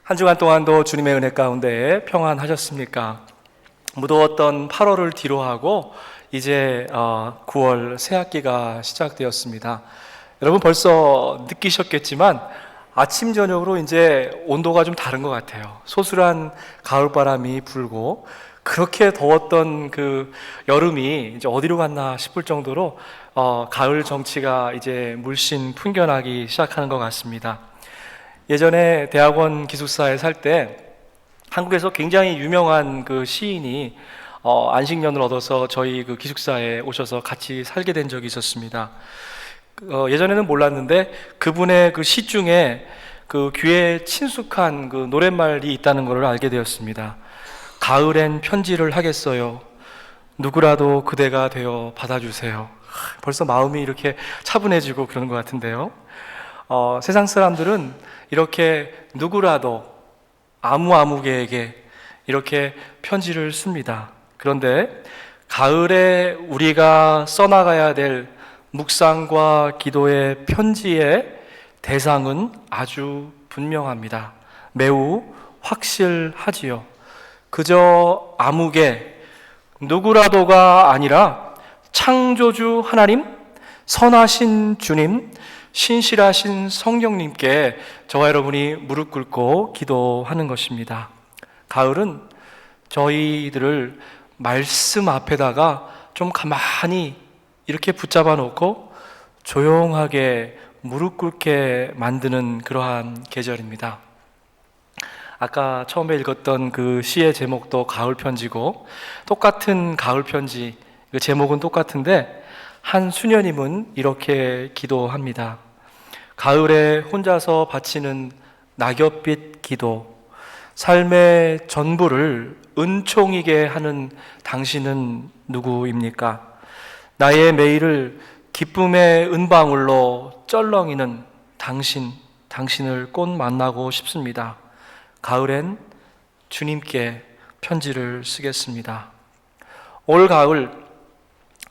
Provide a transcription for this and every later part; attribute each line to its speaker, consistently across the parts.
Speaker 1: 한 주간 동안도 주님의 은혜 가운데 평안하셨습니까? 무더웠던 8월을 뒤로하고 이제 9월 새학기가 시작되었습니다. 여러분 벌써 느끼셨겠지만 아침 저녁으로 이제 온도가 좀 다른 것 같아요. 소슬한 가을바람이 불고 그렇게 더웠던 그 여름이 이제 어디로 갔나 싶을 정도로 가을 정치가 이제 물씬 풍겨나기 시작하는 것 같습니다. 예전에 대학원 기숙사에 살 때 한국에서 굉장히 유명한 그 시인이 안식년을 얻어서 저희 그 기숙사에 오셔서 같이 살게 된 적이 있었습니다. 예전에는 몰랐는데 그분의 그 시 중에 그 귀에 친숙한 그 노랫말이 있다는 것을 알게 되었습니다. 가을엔 편지를 하겠어요. 누구라도 그대가 되어 받아주세요. 벌써 마음이 이렇게 차분해지고 그러는 것 같은데요. 세상 사람들은 이렇게 누구라도 아무개에게 이렇게 편지를 씁니다. 그런데 가을에 우리가 써나가야 될 묵상과 기도의 편지의 대상은 아주 분명합니다. 매우 확실하지요. 그저 아무개, 누구라도가 아니라 창조주 하나님, 선하신 주님, 신실하신 성령님께 저와 여러분이 무릎 꿇고 기도하는 것입니다. 가을은 저희들을 말씀 앞에다가 좀 가만히 이렇게 붙잡아 놓고 조용하게 무릎 꿇게 만드는 그러한 계절입니다. 아까 처음에 읽었던 그 시의 제목도 가을 편지고 똑같은 가을 편지, 그 제목은 똑같은데 한 수녀님은 이렇게 기도합니다. 가을에 혼자서 바치는 낙엽빛 기도, 삶의 전부를 은총이게 하는 당신은 누구입니까? 나의 매일을 기쁨의 은방울로 쩔렁이는 당신을 꼭 만나고 싶습니다. 가을엔 주님께 편지를 쓰겠습니다. 올 가을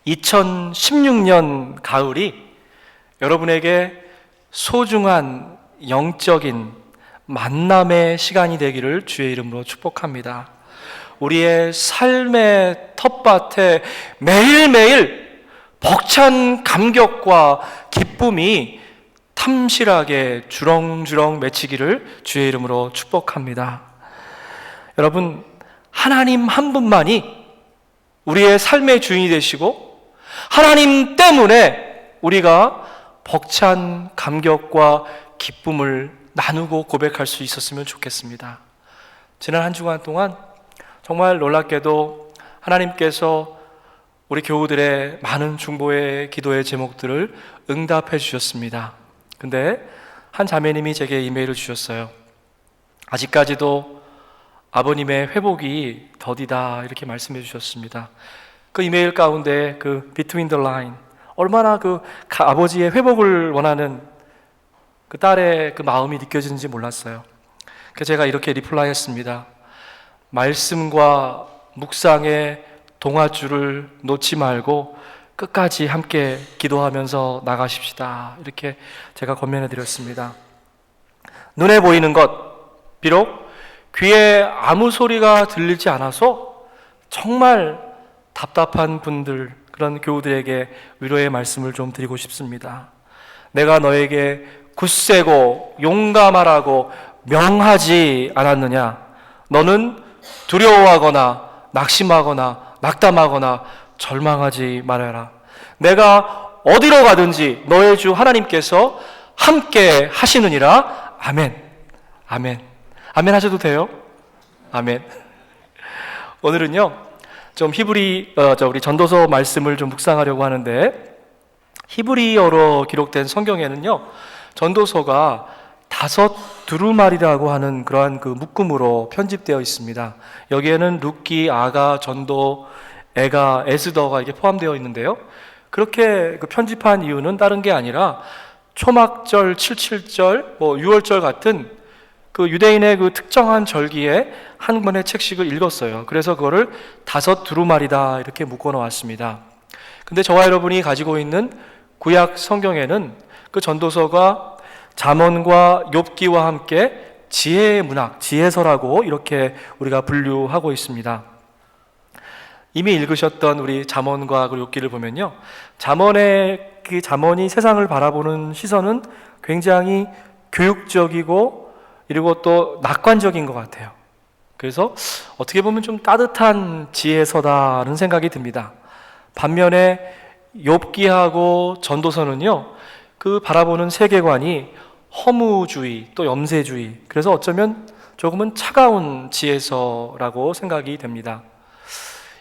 Speaker 1: 2016년 가을이 여러분에게 소중한 영적인 만남의 시간이 되기를 주의 이름으로 축복합니다. 우리의 삶의 텃밭에 매일매일 벅찬 감격과 기쁨이 탐실하게 주렁주렁 맺히기를 주의 이름으로 축복합니다. 여러분, 하나님 한 분만이 우리의 삶의 주인이 되시고 하나님 때문에 우리가 벅찬 감격과 기쁨을 나누고 고백할 수 있었으면 좋겠습니다. 지난 한 주간 동안 정말 놀랍게도 하나님께서 우리 교우들의 많은 중보의 기도의 제목들을 응답해 주셨습니다. 근데 한 자매님이 제게 이메일을 주셨어요. 아직까지도 아버님의 회복이 더디다 이렇게 말씀해 주셨습니다. 그 이메일 가운데 그 Between the Line, 얼마나 그 아버지의 회복을 원하는 그 딸의 그 마음이 느껴지는지 몰랐어요. 그래서 제가 이렇게 리플라이 했습니다. 말씀과 묵상의 동아줄을 놓지 말고 끝까지 함께 기도하면서 나가십시다. 이렇게 제가 권면해 드렸습니다. 눈에 보이는 것, 비록 귀에 아무 소리가 들리지 않아서 정말 답답한 분들, 그런 교우들에게 위로의 말씀을 좀 드리고 싶습니다. 내가 너에게 굳세고 용감하라고 명하지 않았느냐? 너는 두려워하거나 낙심하거나 낙담하거나 절망하지 말아라. 내가 어디로 가든지 너의 주 하나님께서 함께 하시느니라. 아멘. 아멘. 아멘 하셔도 돼요? 아멘. 오늘은요, 좀 우리 전도서 말씀을 좀 묵상하려고 하는데, 히브리어로 기록된 성경에는요, 전도서가 5 두루마리라고 하는 그러한 그 묶음으로 편집되어 있습니다. 여기에는 룻기, 아가, 전도, 에가, 에스더가 이렇게 포함되어 있는데요. 그렇게 그 편집한 이유는 다른 게 아니라 초막절, 77절, 6월절 같은 그 유대인의 그 특정한 절기에 한 권의 책씩을 읽었어요. 그래서 그거를 5 두루마리다 이렇게 묶어 놓았습니다. 근데 저와 여러분이 가지고 있는 구약 성경에는 그 전도서가 잠언과 욥기와 함께 지혜의 문학, 지혜서라고 이렇게 우리가 분류하고 있습니다. 이미 읽으셨던 우리 잠언과 그리고 욥기를 보면요, 잠언이 세상을 바라보는 시선은 굉장히 교육적이고 그리고 또 낙관적인 것 같아요. 그래서 어떻게 보면 좀 따뜻한 지혜서다라는 생각이 듭니다. 반면에 욥기하고 전도서는요, 그 바라보는 세계관이 허무주의 또 염세주의, 그래서 어쩌면 조금은 차가운 지혜서라고 생각이 됩니다.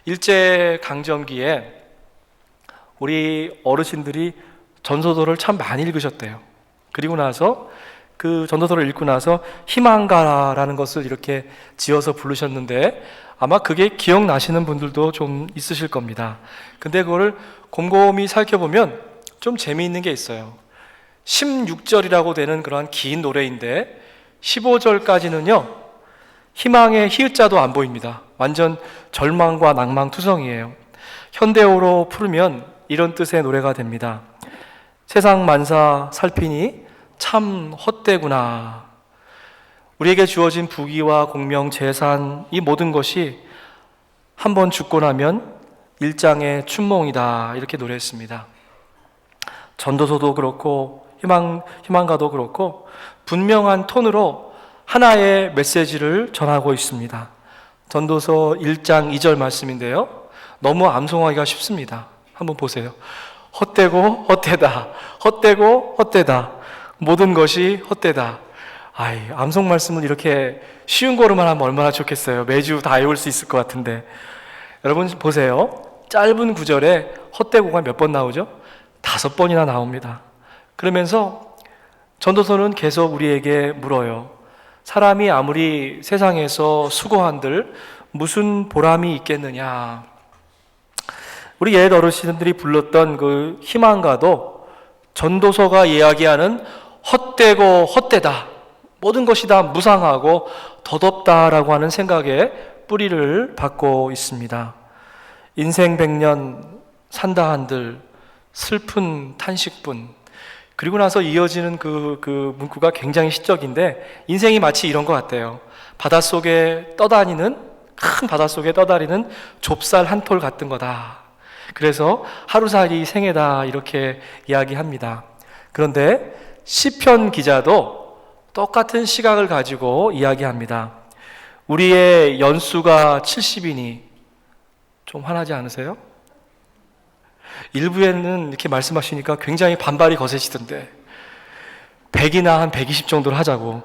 Speaker 1: 일제강점기에 우리 어르신들이 전도서를 참 많이 읽으셨대요. 그리고 나서 그 전도서를 읽고 나서 희망가라는 것을 이렇게 지어서 부르셨는데 아마 그게 기억나시는 분들도 좀 있으실 겁니다. 근데 그거를 곰곰이 살펴보면 좀 재미있는 게 있어요. 16절이라고 되는 그러한 긴 노래인데 15절까지는요, 희망의 히읗자도 안 보입니다. 완전 절망과 낭망투성이에요. 현대어로 풀으면 이런 뜻의 노래가 됩니다. 세상 만사 살피니 참 헛되구나. 우리에게 주어진 부귀와 공명, 재산, 이 모든 것이 한번 죽고 나면 일장의 춘몽이다, 이렇게 노래했습니다. 전도서도 그렇고 희망가도 그렇고 분명한 톤으로 하나의 메시지를 전하고 있습니다. 전도서 1장 2절 말씀인데요, 너무 암송하기가 쉽습니다. 한번 보세요. 헛되고 헛되다, 헛되고 헛되다, 모든 것이 헛되다. 암송 말씀을 이렇게 쉬운 거로만 하면 얼마나 좋겠어요. 매주 다 외울 수 있을 것 같은데. 여러분 보세요. 짧은 구절에 헛되고가 몇 번 나오죠? 5번이나 나옵니다. 그러면서 전도서는 계속 우리에게 물어요. 사람이 아무리 세상에서 수고한들 무슨 보람이 있겠느냐. 우리 옛 어르신들이 불렀던 그 희망가도 전도서가 이야기하는 헛되고 헛되다, 모든 것이 다 무상하고 덧없다라고 하는 생각에 뿌리를 받고 있습니다. 인생 100년 산다 한들 슬픈 탄식뿐. 그리고 나서 이어지는 그 문구가 굉장히 시적인데, 인생이 마치 이런 것 같아요. 바닷속에 떠다니는, 큰 바닷속에 떠다니는 좁쌀 한 톨 같은 거다. 그래서 하루살이 생애다, 이렇게 이야기합니다. 그런데 시편 기자도 똑같은 시각을 가지고 이야기합니다. 우리의 연수가 70이니 좀 화나지 않으세요? 일부에는 이렇게 말씀하시니까 굉장히 반발이 거세지던데 100이나 한 120 정도로 하자고.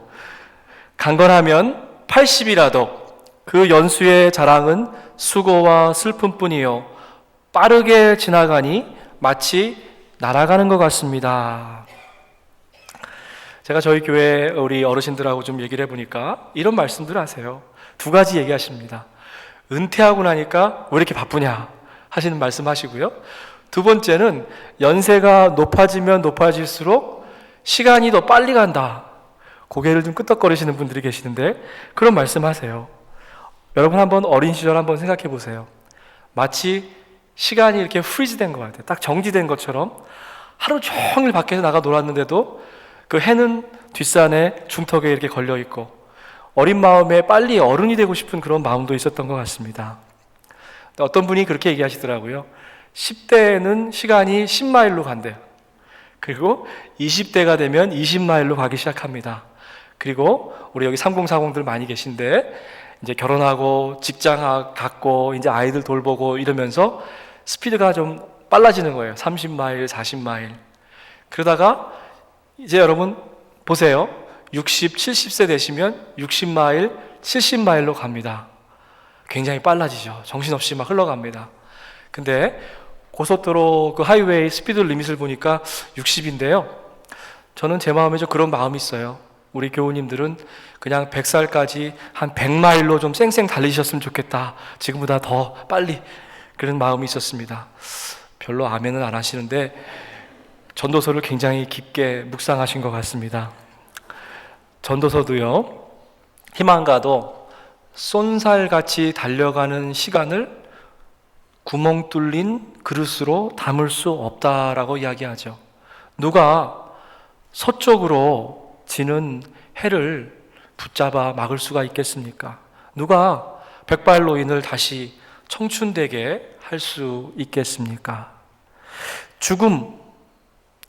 Speaker 1: 강건하면 80이라도 그 연수의 자랑은 수고와 슬픔뿐이요 빠르게 지나가니 마치 날아가는 것 같습니다. 제가 저희 교회 우리 어르신들하고 좀 얘기를 해보니까 이런 말씀들 하세요. 2가지 얘기하십니다. 은퇴하고 나니까 왜 이렇게 바쁘냐 하시는 말씀 하시고요, 2번째는 연세가 높아지면 높아질수록 시간이 더 빨리 간다. 고개를 좀 끄덕거리시는 분들이 계시는데 그런 말씀 하세요. 여러분 한번 어린 시절 한번 생각해 보세요. 마치 시간이 이렇게 프리즈된 것 같아요. 딱 정지된 것처럼 하루 종일 밖에서 나가 놀았는데도 그 해는 뒷산에 중턱에 이렇게 걸려 있고, 어린 마음에 빨리 어른이 되고 싶은 그런 마음도 있었던 것 같습니다. 어떤 분이 그렇게 얘기하시더라고요. 10대에는 시간이 10마일로 간대요. 그리고 20대가 되면 20마일로 가기 시작합니다. 그리고 우리 여기 3040들 많이 계신데 이제 결혼하고 직장 갖고 이제 아이들 돌보고 이러면서 스피드가 좀 빨라지는 거예요. 30마일, 40마일. 그러다가 이제 여러분 보세요. 60, 70세 되시면 60마일, 70마일로 갑니다. 굉장히 빨라지죠. 정신없이 막 흘러갑니다. 근데 고속도로 그 하이웨이 스피드 리밋을 보니까 60인데요. 저는 제 마음에 좀 그런 마음이 있어요. 우리 교우님들은 그냥 100살까지 한 100마일로 좀 쌩쌩 달리셨으면 좋겠다. 지금보다 더 빨리. 그런 마음이 있었습니다. 별로 아멘은 안 하시는데 전도서를 굉장히 깊게 묵상하신 것 같습니다. 전도서도요, 희망가도 쏜살같이 달려가는 시간을 구멍 뚫린 그릇으로 담을 수 없다라고 이야기하죠. 누가 서쪽으로 지는 해를 붙잡아 막을 수가 있겠습니까? 누가 백발노인을 다시 청춘되게 할 수 있겠습니까? 죽음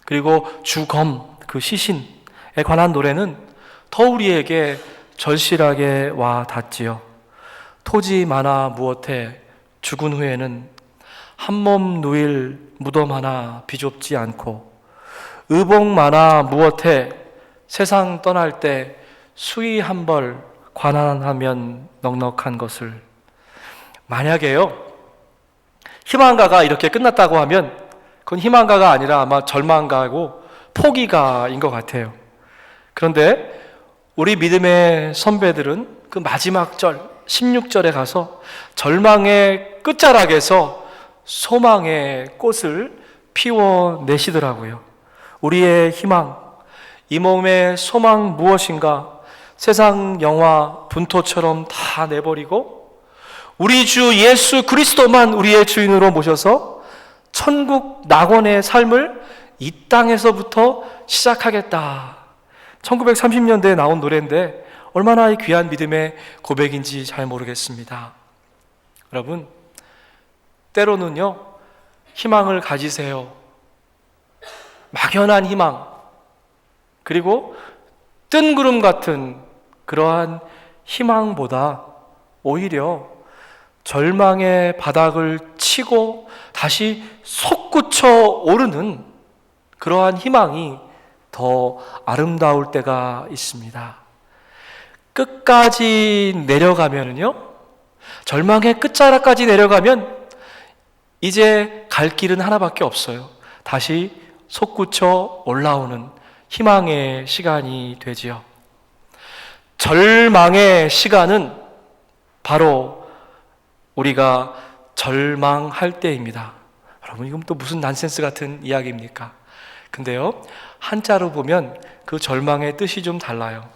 Speaker 1: 그리고 주검, 그 시신에 관한 노래는 더 우리에게 절실하게 와 닿지요. 토지 많아 무엇해 죽은 후에는 한 몸 누일 무덤 하나 비좁지 않고, 의복 많아 무엇해 세상 떠날 때 수의 한 벌 관한하면 넉넉한 것을. 만약에요, 희망가가 이렇게 끝났다고 하면 그건 희망가가 아니라 아마 절망가고 포기가인 것 같아요. 그런데 우리 믿음의 선배들은 그 마지막 절 16절에 가서 절망의 끝자락에서 소망의 꽃을 피워내시더라고요. 우리의 희망, 이 몸의 소망 무엇인가? 세상 영화 분토처럼 다 내버리고 우리 주 예수 그리스도만 우리의 주인으로 모셔서 천국 낙원의 삶을 이 땅에서부터 시작하겠다. 1930년대에 나온 노래인데 얼마나 귀한 믿음의 고백인지 잘 모르겠습니다. 여러분, 때로는요, 희망을 가지세요. 막연한 희망, 그리고 뜬구름 같은 그러한 희망보다 오히려 절망의 바닥을 치고 다시 솟구쳐 오르는 그러한 희망이 더 아름다울 때가 있습니다. 끝까지 내려가면은요, 절망의 끝자락까지 내려가면 이제 갈 길은 하나밖에 없어요. 다시 솟구쳐 올라오는 희망의 시간이 되지요. 절망의 시간은 바로 우리가 절망할 때입니다. 여러분, 이건 또 무슨 난센스 같은 이야기입니까? 근데요, 한자로 보면 그 절망의 뜻이 좀 달라요.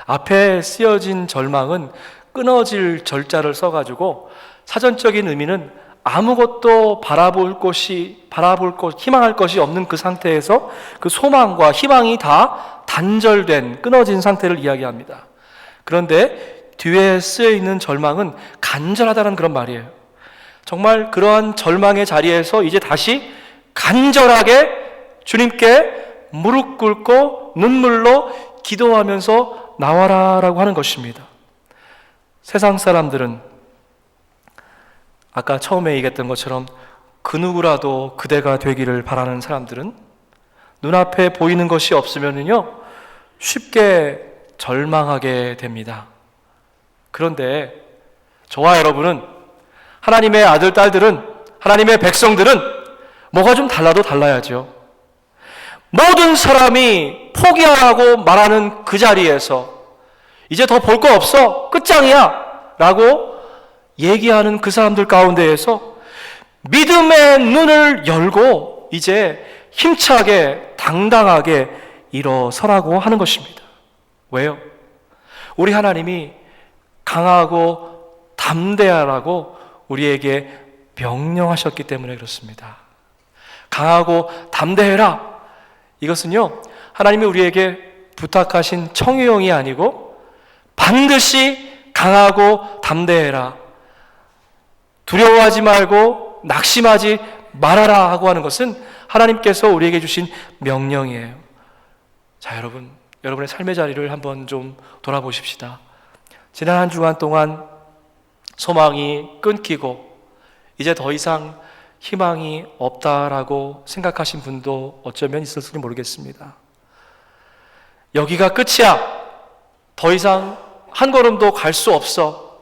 Speaker 1: 앞에 쓰여진 절망은 끊어질 절자를 써가지고 사전적인 의미는 아무것도 희망할 것이 없는 그 상태에서 그 소망과 희망이 다 단절된, 끊어진 상태를 이야기합니다. 그런데 뒤에 쓰여 있는 절망은 간절하다는 그런 말이에요. 정말 그러한 절망의 자리에서 이제 다시 간절하게 주님께 무릎 꿇고 눈물로 기도하면서 나와라라고 하는 것입니다. 세상 사람들은 아까 처음에 얘기했던 것처럼 그 누구라도 그대가 되기를 바라는 사람들은 눈앞에 보이는 것이 없으면요, 쉽게 절망하게 됩니다. 그런데 저와 여러분은, 하나님의 아들, 딸들은, 하나님의 백성들은 뭐가 좀 달라도 달라야죠. 모든 사람이 포기하라고 말하는 그 자리에서 이제 더 볼 거 없어, 끝장이야 라고 얘기하는 그 사람들 가운데에서 믿음의 눈을 열고 이제 힘차게 당당하게 일어서라고 하는 것입니다. 왜요? 우리 하나님이 강하고 담대하라고 우리에게 명령하셨기 때문에 그렇습니다. 강하고 담대해라. 이것은요, 하나님이 우리에게 부탁하신 청유형이 아니고 반드시 강하고 담대해라, 두려워하지 말고 낙심하지 말아라 하고 하는 것은 하나님께서 우리에게 주신 명령이에요. 자, 여러분의 삶의 자리를 한번 좀 돌아보십시다. 지난 한 주간 동안 소망이 끊기고 이제 더 이상 희망이 없다라고 생각하신 분도 어쩌면 있을지 모르겠습니다. 여기가 끝이야. 더 이상 한 걸음도 갈 수 없어.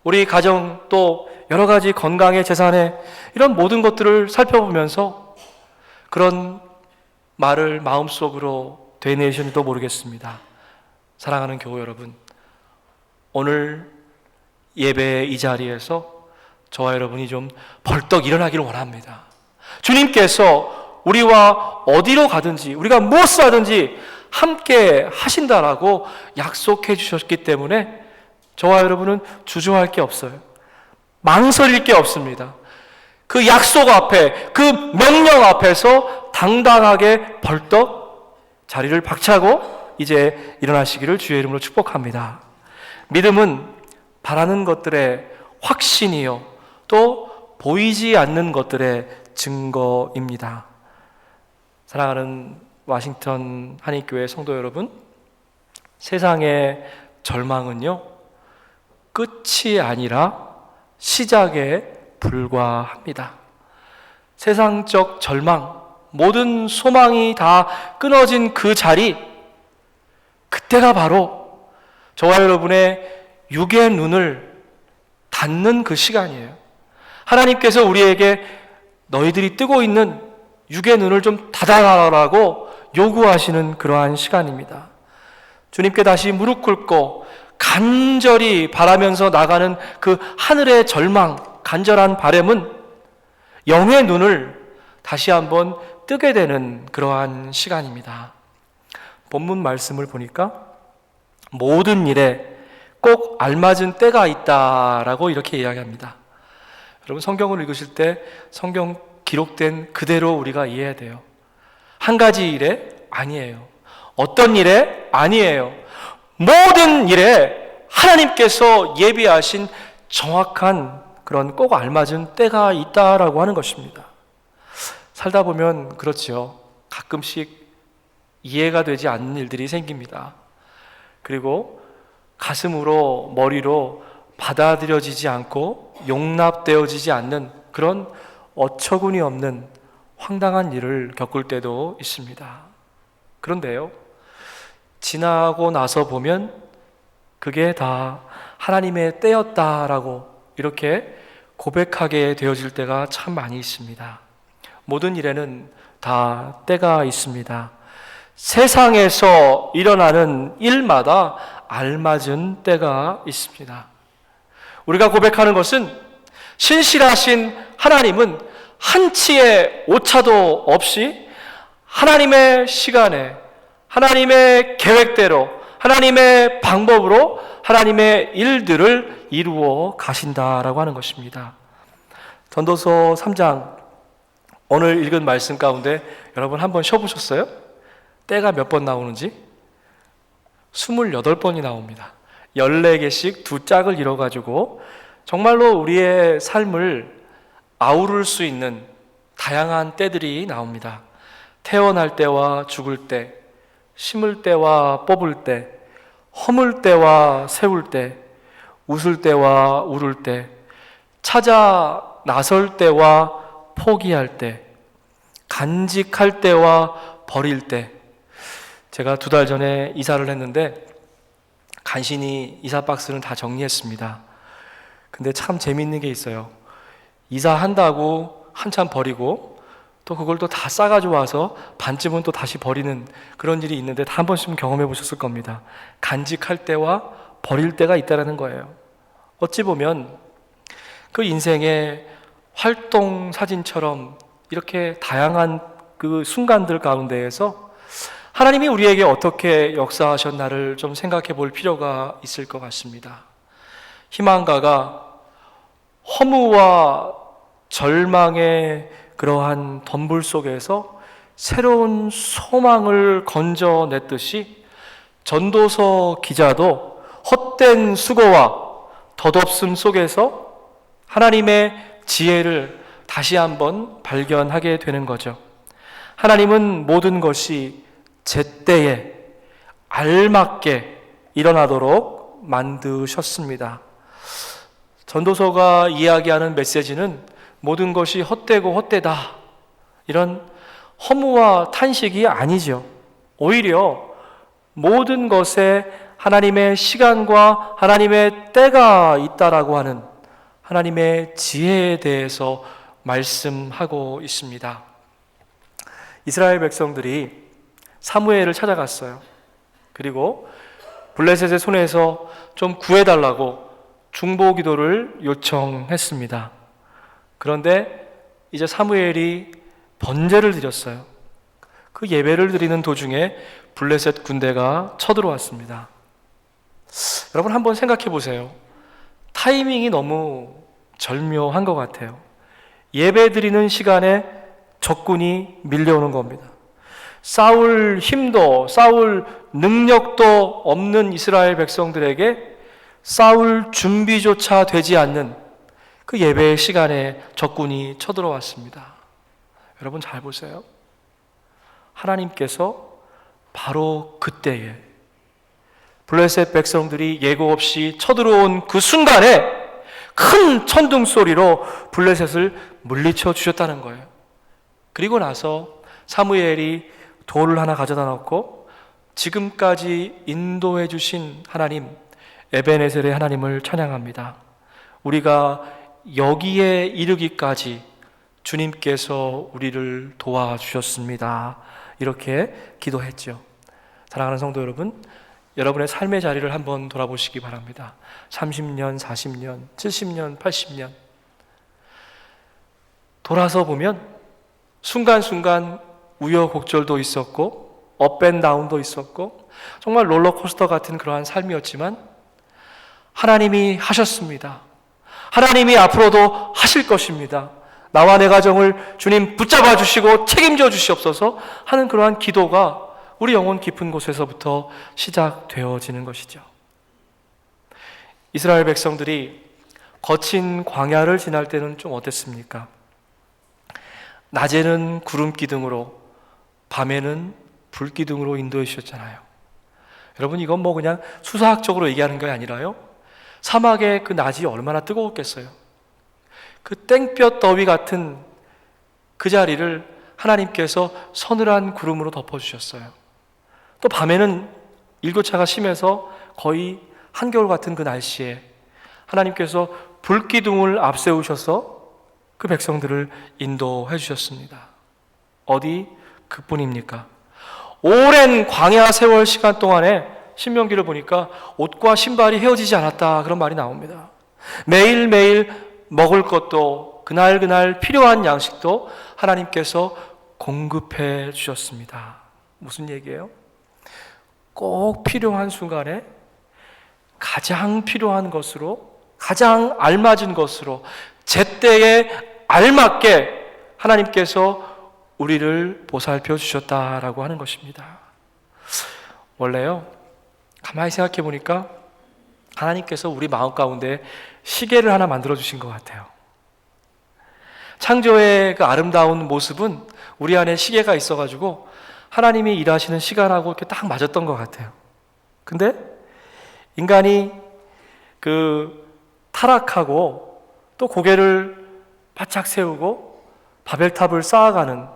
Speaker 1: 우리 가정 또 여러 가지 건강의 재산에 이런 모든 것들을 살펴보면서 그런 말을 마음속으로 되뇌시는지도 모르겠습니다. 사랑하는 교우 여러분, 오늘 예배의 이 자리에서 저와 여러분이 좀 벌떡 일어나기를 원합니다. 주님께서 우리와 어디로 가든지, 우리가 무엇을 하든지 함께 하신다라고 약속해 주셨기 때문에 저와 여러분은 주저할 게 없어요. 망설일 게 없습니다. 그 약속 앞에, 그 명령 앞에서 당당하게 벌떡 자리를 박차고 이제 일어나시기를 주의 이름으로 축복합니다. 믿음은 바라는 것들의 확신이요, 또 보이지 않는 것들의 증거입니다. 사랑하는 워싱턴 한인교회 성도 여러분, 세상의 절망은요, 끝이 아니라 시작에 불과합니다. 세상적 절망, 모든 소망이 다 끊어진 그 자리, 그때가 바로 저와 여러분의 육의 눈을 닫는 그 시간이에요. 하나님께서 우리에게 너희들이 뜨고 있는 육의 눈을 좀 닫아라라고 요구하시는 그러한 시간입니다. 주님께 다시 무릎 꿇고 간절히 바라면서 나가는 그 하늘의 절망, 간절한 바람은 영의 눈을 다시 한번 뜨게 되는 그러한 시간입니다. 본문 말씀을 보니까 모든 일에 꼭 알맞은 때가 있다라고 이렇게 이야기합니다. 여러분, 성경을 읽으실 때 성경 기록된 그대로 우리가 이해해야 돼요. 한 가지 일에 아니에요. 어떤 일에 아니에요. 모든 일에 하나님께서 예비하신 정확한 그런 꼭 알맞은 때가 있다라고 하는 것입니다. 살다 보면 그렇지요. 가끔씩 이해가 되지 않는 일들이 생깁니다. 그리고 가슴으로, 머리로 받아들여지지 않고 용납되어지지 않는 그런 어처구니 없는 황당한 일을 겪을 때도 있습니다. 그런데요, 지나고 나서 보면 그게 다 하나님의 때였다라고 이렇게 고백하게 되어질 때가 참 많이 있습니다. 모든 일에는 다 때가 있습니다. 세상에서 일어나는 일마다 알맞은 때가 있습니다. 우리가 고백하는 것은 신실하신 하나님은 한치의 오차도 없이 하나님의 시간에, 하나님의 계획대로, 하나님의 방법으로 하나님의 일들을 이루어 가신다라고 하는 것입니다. 전도서 3장 오늘 읽은 말씀 가운데 여러분 한번 쉬어보셨어요? 때가 몇 번 나오는지? 28번이 나옵니다. 14개씩 두 짝을 이뤄가지고 정말로 우리의 삶을 아우를 수 있는 다양한 때들이 나옵니다. 태어날 때와 죽을 때, 심을 때와 뽑을 때, 허물 때와 세울 때, 웃을 때와 울을 때, 찾아 나설 때와 포기할 때, 간직할 때와 버릴 때. 제가 2달 전에 이사를 했는데 간신히 이사 박스는 다 정리했습니다. 근데 참 재미있는 게 있어요. 이사한다고 한참 버리고 또 그걸 또 다 싸가지고 와서 반쯤은 또 다시 버리는 그런 일이 있는데 다 한 번씩은 경험해 보셨을 겁니다. 간직할 때와 버릴 때가 있다는 거예요. 어찌 보면 그 인생의 활동 사진처럼 이렇게 다양한 그 순간들 가운데에서 하나님이 우리에게 어떻게 역사하셨나를 좀 생각해 볼 필요가 있을 것 같습니다. 희망가가 허무와 절망의 그러한 덤불 속에서 새로운 소망을 건져냈듯이 전도서 기자도 헛된 수고와 덧없음 속에서 하나님의 지혜를 다시 한번 발견하게 되는 거죠. 하나님은 모든 것이 제때에 알맞게 일어나도록 만드셨습니다. 전도서가 이야기하는 메시지는 모든 것이 헛되고 헛되다, 이런 허무와 탄식이 아니죠. 오히려 모든 것에 하나님의 시간과 하나님의 때가 있다라고 하는 하나님의 지혜에 대해서 말씀하고 있습니다. 이스라엘 백성들이 사무엘을 찾아갔어요. 그리고 블레셋의 손에서 좀 구해달라고 중보 기도를 요청했습니다. 그런데 이제 사무엘이 번제를 드렸어요. 그 예배를 드리는 도중에 블레셋 군대가 쳐들어왔습니다. 여러분 한번 생각해 보세요. 타이밍이 너무 절묘한 것 같아요. 예배 드리는 시간에 적군이 밀려오는 겁니다. 싸울 힘도 싸울 능력도 없는 이스라엘 백성들에게 싸울 준비조차 되지 않는 그 예배의 시간에 적군이 쳐들어왔습니다. 여러분 잘 보세요. 하나님께서 바로 그때에 블레셋 백성들이 예고 없이 쳐들어온 그 순간에 큰 천둥 소리로 블레셋을 물리쳐 주셨다는 거예요. 그리고 나서 사무엘이 돌을 하나 가져다 놓고 지금까지 인도해 주신 하나님, 에베네셀의 하나님을 찬양합니다. 우리가 여기에 이르기까지 주님께서 우리를 도와주셨습니다. 이렇게 기도했죠. 사랑하는 성도 여러분, 여러분의 삶의 자리를 한번 돌아보시기 바랍니다. 30년, 40년, 70년, 80년 돌아서 보면 순간순간 우여곡절도 있었고 업앤다운도 있었고 정말 롤러코스터 같은 그러한 삶이었지만 하나님이 하셨습니다. 하나님이 앞으로도 하실 것입니다. 나와 내 가정을 주님 붙잡아 주시고 책임져 주시옵소서 하는 그러한 기도가 우리 영혼 깊은 곳에서부터 시작되어지는 것이죠. 이스라엘 백성들이 거친 광야를 지날 때는 좀 어땠습니까? 낮에는 구름 기둥으로 밤에는 불 기둥으로 인도해 주셨잖아요. 여러분 이건 뭐 그냥 수사학적으로 얘기하는 게 아니라요, 사막의 그 낮이 얼마나 뜨거웠겠어요. 그 땡볕 더위 같은 그 자리를 하나님께서 서늘한 구름으로 덮어주셨어요. 또 밤에는 일교차가 심해서 거의 한겨울 같은 그 날씨에 하나님께서 불기둥을 앞세우셔서 그 백성들을 인도해 주셨습니다. 어디? 그뿐입니까? 오랜 광야 세월 시간 동안에 신명기를 보니까 옷과 신발이 헤어지지 않았다 그런 말이 나옵니다. 매일매일 먹을 것도 그날 필요한 양식도 하나님께서 공급해 주셨습니다. 무슨 얘기예요? 꼭 필요한 순간에 가장 필요한 것으로, 가장 알맞은 것으로 제때에 알맞게 하나님께서 우리를 보살펴 주셨다라고 하는 것입니다. 원래요, 가만히 생각해 보니까 하나님께서 우리 마음 가운데 시계를 하나 만들어 주신 것 같아요. 창조의 그 아름다운 모습은 우리 안에 시계가 있어가지고 하나님이 일하시는 시간하고 이렇게 딱 맞았던 것 같아요. 근데 인간이 그 타락하고 또 고개를 바짝 세우고 바벨탑을 쌓아가는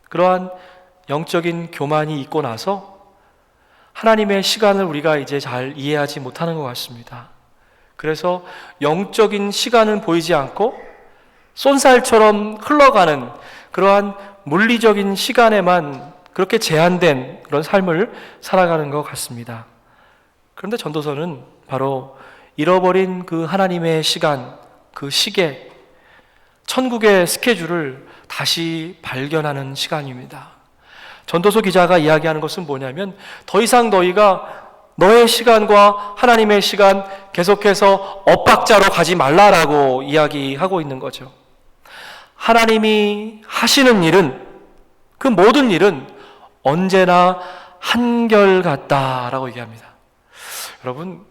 Speaker 1: 그러한 영적인 교만이 있고 나서 하나님의 시간을 우리가 이제 잘 이해하지 못하는 것 같습니다. 그래서 영적인 시간은 보이지 않고 쏜살처럼 흘러가는 그러한 물리적인 시간에만 그렇게 제한된 그런 삶을 살아가는 것 같습니다. 그런데 전도서는 바로 잃어버린 그 하나님의 시간, 그 시계, 천국의 스케줄을 다시 발견하는 시간입니다. 전도서 기자가 이야기하는 것은 뭐냐면 더 이상 너희가 너의 시간과 하나님의 시간 계속해서 엇박자로 가지 말라라고 이야기하고 있는 거죠. 하나님이 하시는 일은, 그 모든 일은 언제나 한결같다라고 얘기합니다. 여러분,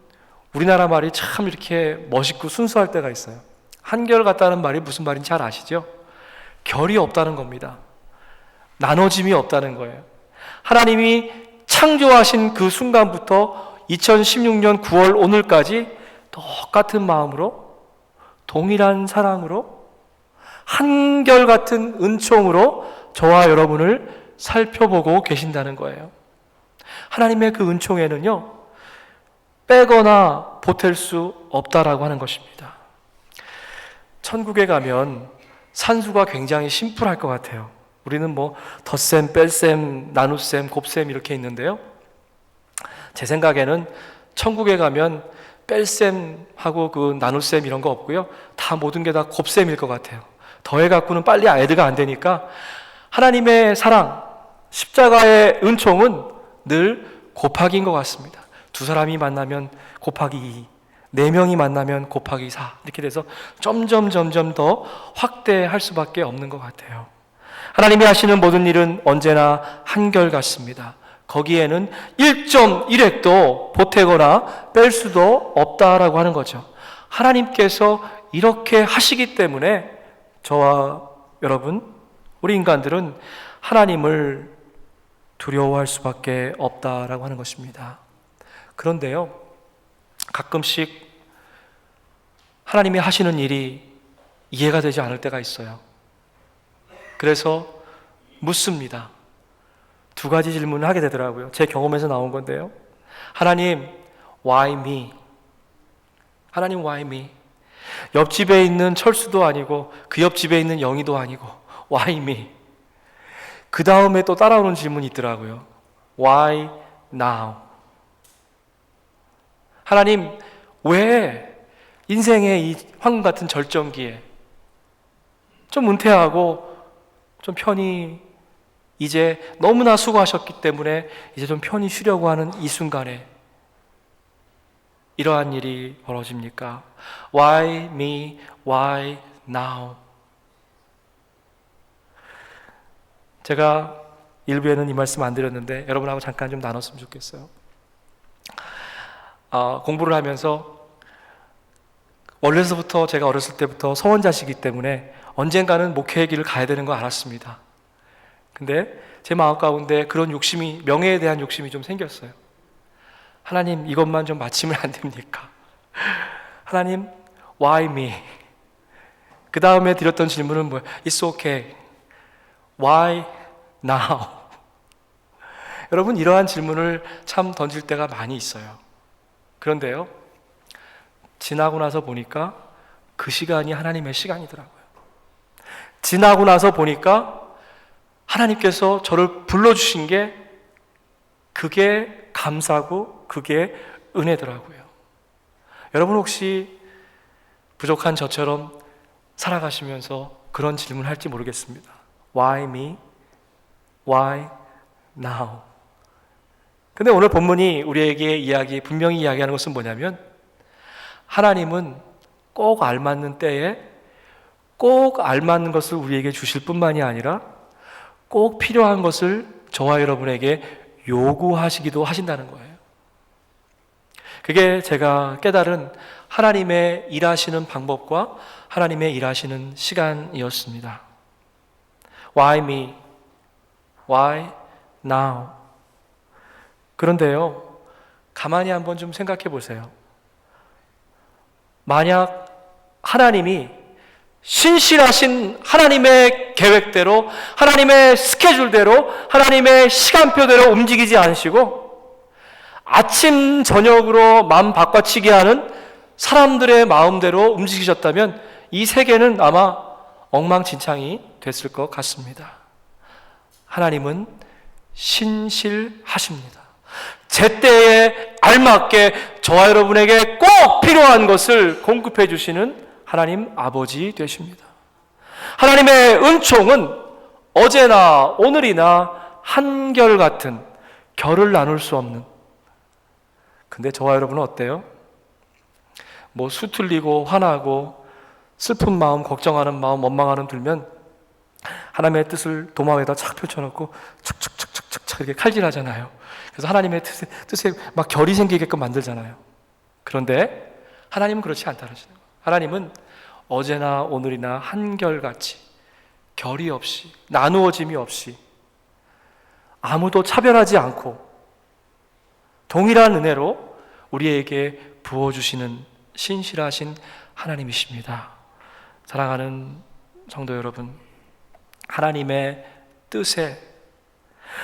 Speaker 1: 우리나라 말이 참 이렇게 멋있고 순수할 때가 있어요. 한결같다는 말이 무슨 말인지 잘 아시죠? 결이 없다는 겁니다. 나눠짐이 없다는 거예요. 하나님이 창조하신 그 순간부터 2016년 9월 오늘까지 똑같은 마음으로, 동일한 사랑으로, 한결같은 은총으로 저와 여러분을 살펴보고 계신다는 거예요. 하나님의 그 은총에는요, 빼거나 보탤 수 없다라고 하는 것입니다. 천국에 가면 산수가 굉장히 심플할 것 같아요. 우리는 뭐 덧셈, 뺄셈, 나눗셈, 곱셈 이렇게 있는데요, 제 생각에는 천국에 가면 뺄셈하고 그 나눗셈 이런 거 없고요, 다 모든 게 다 곱셈일 것 같아요. 더해갖고는 빨리 애드가 안 되니까 하나님의 사랑, 십자가의 은총은 늘 곱하기인 것 같습니다. 두 사람이 만나면 곱하기 2, 네 명이 만나면 곱하기 4, 이렇게 돼서 점점 더 확대할 수밖에 없는 것 같아요. 하나님이 하시는 모든 일은 언제나 한결같습니다. 거기에는 1.1획도 보태거나 뺄 수도 없다라고 하는 거죠. 하나님께서 이렇게 하시기 때문에 저와 여러분, 우리 인간들은 하나님을 두려워할 수밖에 없다라고 하는 것입니다. 그런데요, 가끔씩 하나님이 하시는 일이 이해가 되지 않을 때가 있어요. 그래서 묻습니다. 두 가지 질문을 하게 되더라고요. 제 경험에서 나온 건데요. 하나님, why me? 하나님, why me? 옆집에 있는 철수도 아니고 그 옆집에 있는 영희도 아니고 why me? 그 다음에 또 따라오는 질문이 있더라고요. why now? 하나님, 왜 인생의 이 황금 같은 절정기에 좀 은퇴하고 좀 편히 이제 너무나 수고하셨기 때문에 이제 좀 편히 쉬려고 하는 이 순간에 이러한 일이 벌어집니까? Why me? Why now? 제가 일부에는 이 말씀 안 드렸는데 여러분하고 잠깐 좀 나눴으면 좋겠어요. 공부를 하면서 원래서부터 제가 어렸을 때부터 서원자시기 때문에 언젠가는 목회의 길을 가야 되는 거 알았습니다. 근데 제 마음 가운데 그런 욕심이, 명예에 대한 욕심이 좀 생겼어요. 하나님, 이것만 좀 마치면 안 됩니까? 하나님, why me? 그 다음에 드렸던 질문은 뭐예요? It's okay. Why now? 여러분, 이러한 질문을 참 던질 때가 많이 있어요. 그런데요, 지나고 나서 보니까 그 시간이 하나님의 시간이더라고요. 지나고 나서 보니까 하나님께서 저를 불러주신 게 그게 감사고 그게 은혜더라고요. 여러분 혹시 부족한 저처럼 살아가시면서 그런 질문을 할지 모르겠습니다. Why me? Why now? 근데 오늘 본문이 우리에게 분명히 이야기하는 것은 뭐냐면 하나님은 꼭 알맞는 때에 꼭 알맞는 것을 우리에게 주실 뿐만이 아니라 꼭 필요한 것을 저와 여러분에게 요구하시기도 하신다는 거예요. 그게 제가 깨달은 하나님의 일하시는 방법과 하나님의 일하시는 시간이었습니다. Why me? Why now? 그런데요, 가만히 한번 좀 생각해 보세요. 만약 하나님이 신실하신 하나님의 계획대로, 하나님의 스케줄대로, 하나님의 시간표대로 움직이지 않으시고 아침 저녁으로 마음 바꿔치기 하는 사람들의 마음대로 움직이셨다면 이 세계는 아마 엉망진창이 됐을 것 같습니다. 하나님은 신실하십니다. 제때에 알맞게 저와 여러분에게 꼭 필요한 것을 공급해 주시는 하나님 아버지 되십니다. 하나님의 은총은 어제나 오늘이나 한결같은 결을 나눌 수 없는, 근데 저와 여러분은 어때요? 뭐 수틀리고 화나고 슬픈 마음, 걱정하는 마음, 원망하는 들면 하나님의 뜻을 도마에다 착 펼쳐놓고 착착착착착 이렇게 칼질하잖아요. 그래서 하나님의 뜻에 막 결이 생기게끔 만들잖아요. 그런데 하나님은 그렇지 않다는 거예요. 하나님은 어제나 오늘이나 한결같이 결이 없이 나누어짐이 없이 아무도 차별하지 않고 동일한 은혜로 우리에게 부어주시는 신실하신 하나님이십니다. 사랑하는 성도 여러분, 하나님의 뜻에,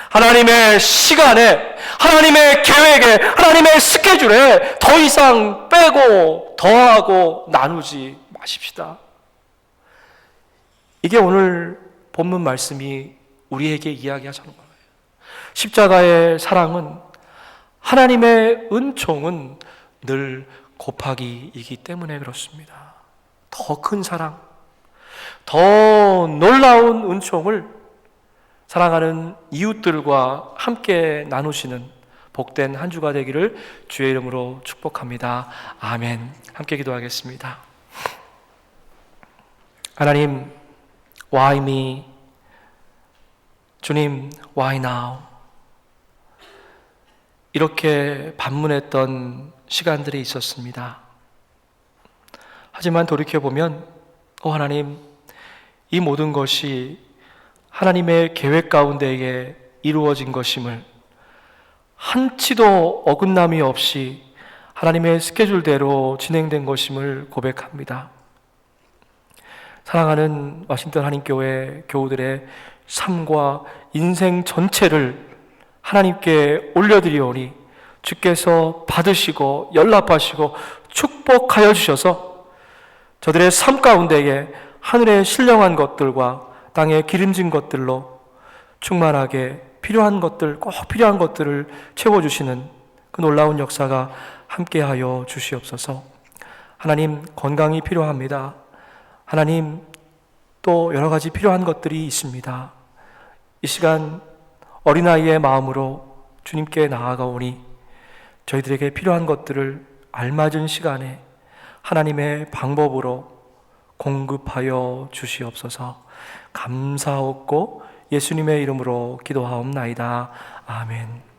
Speaker 1: 하나님의 시간에, 하나님의 계획에, 하나님의 스케줄에 더 이상 빼고 더하고 나누지 마십시다. 이게 오늘 본문 말씀이 우리에게 이야기하자는 거예요. 십자가의 사랑은, 하나님의 은총은 늘 곱하기이기 때문에 그렇습니다. 더 큰 사랑, 더 놀라운 은총을 사랑하는 이웃들과 함께 나누시는 복된 한 주가 되기를 주의 이름으로 축복합니다. 아멘. 함께 기도하겠습니다. 하나님, why me? 주님, why now? 이렇게 반문했던 시간들이 있었습니다. 하지만 돌이켜보면 하나님, 이 모든 것이 하나님의 계획 가운데에 이루어진 것임을, 한치도 어긋남이 없이 하나님의 스케줄대로 진행된 것임을 고백합니다. 사랑하는 워싱턴 한인교회 교우들의 삶과 인생 전체를 하나님께 올려드리오니 주께서 받으시고 연락하시고 축복하여 주셔서 저들의 삶 가운데에 하늘의 신령한 것들과 땅의 기름진 것들로 충만하게 필요한 것들, 꼭 필요한 것들을 채워주시는 그 놀라운 역사가 함께하여 주시옵소서. 하나님, 건강이 필요합니다. 하나님, 또 여러 가지 필요한 것들이 있습니다. 이 시간 어린아이의 마음으로 주님께 나아가오니 저희들에게 필요한 것들을 알맞은 시간에 하나님의 방법으로 공급하여 주시옵소서. 감사하옵고 예수님의 이름으로 기도하옵나이다. 아멘.